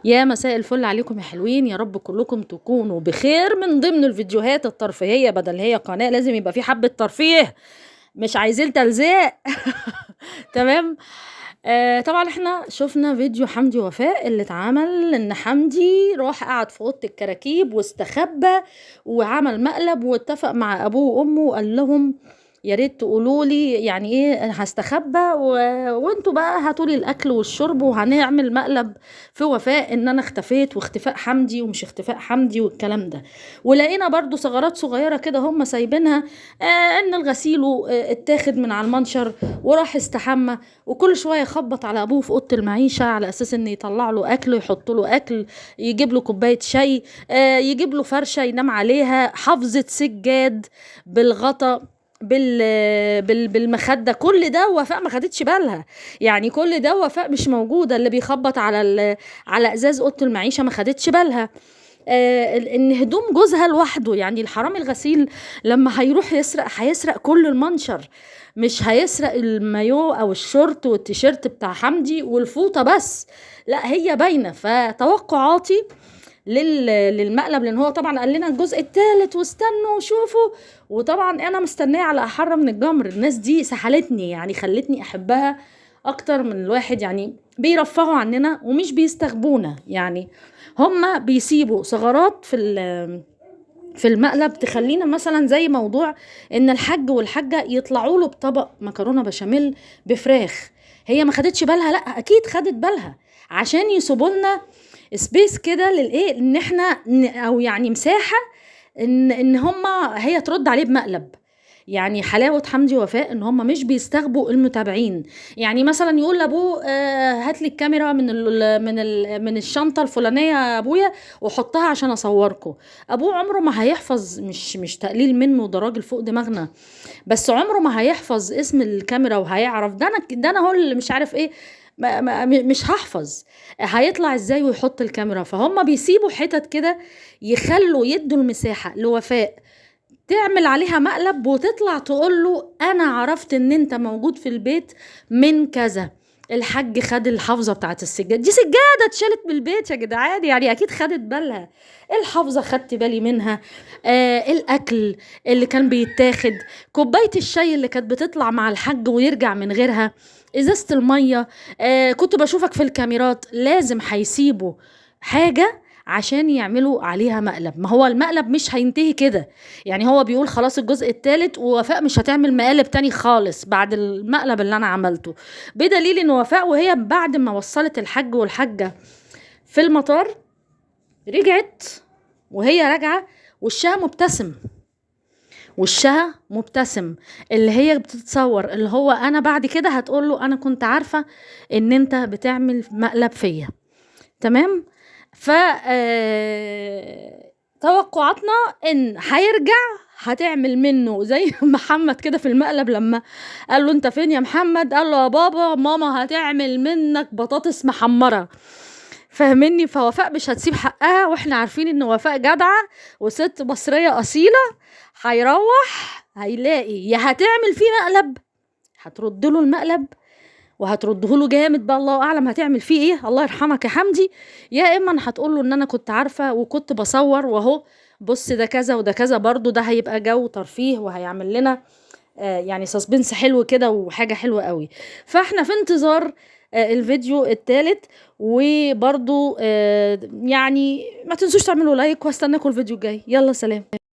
يا مساء الفل عليكم يا حلوين، يا رب كلكم تكونوا بخير. من ضمن الفيديوهات الترفيهية، بدل هي قناة لازم يبقى في حبة ترفيه، مش عايزين تلزيق. تمام. طبعا احنا شفنا فيديو حمدي وفاء اللي اتعمل ان حمدي راح قعد في اوضه الكراكيب واستخبى وعمل مقلب واتفق مع ابوه وامه وقال لهم يا ريت تقولوا لي يعني ايه هستخبى وانتوا بقى هاتوا لي الاكل والشرب وهنعمل مقلب في وفاء ان انا اختفيت واختفاء حمدي ومش اختفاء حمدي والكلام ده. ولقينا برضو ثغرات صغيره كده هم سايبينها، ان الغسيل اتاخد من على المنشر وراح استحمى وكل شويه يخبط على ابوه في اوضه المعيشه على اساس ان يطلع له اكل، يحط له اكل، يجيب له كوبايه شاي، يجيب له فرشه ينام عليها، حافظه سجاد بالغطا بالمخده. كل ده وفاء ما خدتش بالها، يعني كل ده وفاء مش موجوده. اللي بيخبط على ازاز اوضه المعيشه ما خدتش بالها. ان هدوم جوزها لوحده، يعني الحرامي الغسيل لما هيروح يسرق هيسرق كل المنشر، مش هيسرق المايو او الشورت والتيشيرت بتاع حمدي والفوطه بس، لا هي باينه. فتوقعاتي للمقلب، لان هو طبعا قال لنا الجزء الثالث واستنوا شوفوا، وطبعا انا مستنيه على احر من الجمر. الناس دي سحلتني، يعني خلتني احبها اكتر من الواحد. يعني بيرفهوا عننا ومش بيستخبونا، يعني هما بيسيبوا ثغرات في المقلب تخلينا مثلا زي موضوع ان الحاج والحاجه يطلعوا له بطبق مكرونه بشاميل بفراخ. هي ما خدتش بالها؟ لا اكيد خدت بالها، عشان يسيبوا لنا سبيس كده للايه، ان احنا او يعني مساحه ان هما هي ترد عليه بمقلب. يعني حلاوه حمدي وفاء ان هم مش بيستغبوا المتابعين. يعني مثلا يقول لابوه هات لي الكاميرا من الشنطه الفلانيه يا ابويا وحطها عشان اصوركم. ابوه عمره ما هيحفظ، مش تقليل منه، ده راجل فوق دماغنا، بس عمره ما هيحفظ اسم الكاميرا وهيعرف ده انا هو اللي مش عارف ايه. مش هحفظ هيطلع ازاي ويحط الكاميرا. فهم بيسيبوا حتت كده يخلوا يدوا المساحه لوفاء تعمل عليها مقلب وتطلع تقول له انا عرفت ان انت موجود في البيت من كذا. الحاج خد الحافظه بتاعت السجاد، دي سجاده اتشالت من البيت يا جدعان، يعني اكيد خدت بالها. الحافظه خدت بالي منها. الاكل اللي كان بيتاخد، كوبايه الشاي اللي كانت بتطلع مع الحاج ويرجع من غيرها، ازازه الميه. كنت بشوفك في الكاميرات. لازم هيسيبوا حاجه عشان يعملوا عليها مقلب. ما هو المقلب مش هينتهي كده، يعني هو بيقول خلاص الجزء الثالث ووفاء مش هتعمل مقالب تاني خالص بعد المقلب اللي انا عملته. بدليل ان وفاء وهي بعد ما وصلت الحاج والحاجة في المطار رجعت، وهي راجعة وشها مبتسم، وشها مبتسم، اللي هي بتتصور اللي هو انا بعد كده هتقول له انا كنت عارفة ان انت بتعمل مقلب فيا. تمام. ف توقعاتنا ان هيرجع هتعمل منه زي محمد كده في المقلب لما قال له انت فين يا محمد، قال له يا بابا ماما هتعمل منك بطاطس محمرة. فاهمني؟ فوفاء مش هتسيب حقها، واحنا عارفين ان وفاء جدعة وست مصرية اصيلة. هيروح هيلاقي يا هتعمل فيه مقلب، هترد له المقلب وهترده له جامد بقى، الله اعلم هتعمل فيه ايه، الله يرحمك يا حمدي. يا اما هتقول له ان انا كنت عارفه وكنت بصور واهو بص ده كذا وده كذا. برضو ده هيبقى جو ترفيه وهيعمل لنا يعني سسبنس حلو كده وحاجه حلوه قوي. فاحنا في انتظار الفيديو الثالث. وبرضو يعني ما تنسوش تعملوا لايك، واستناكم الفيديو الجاي. يلا سلام.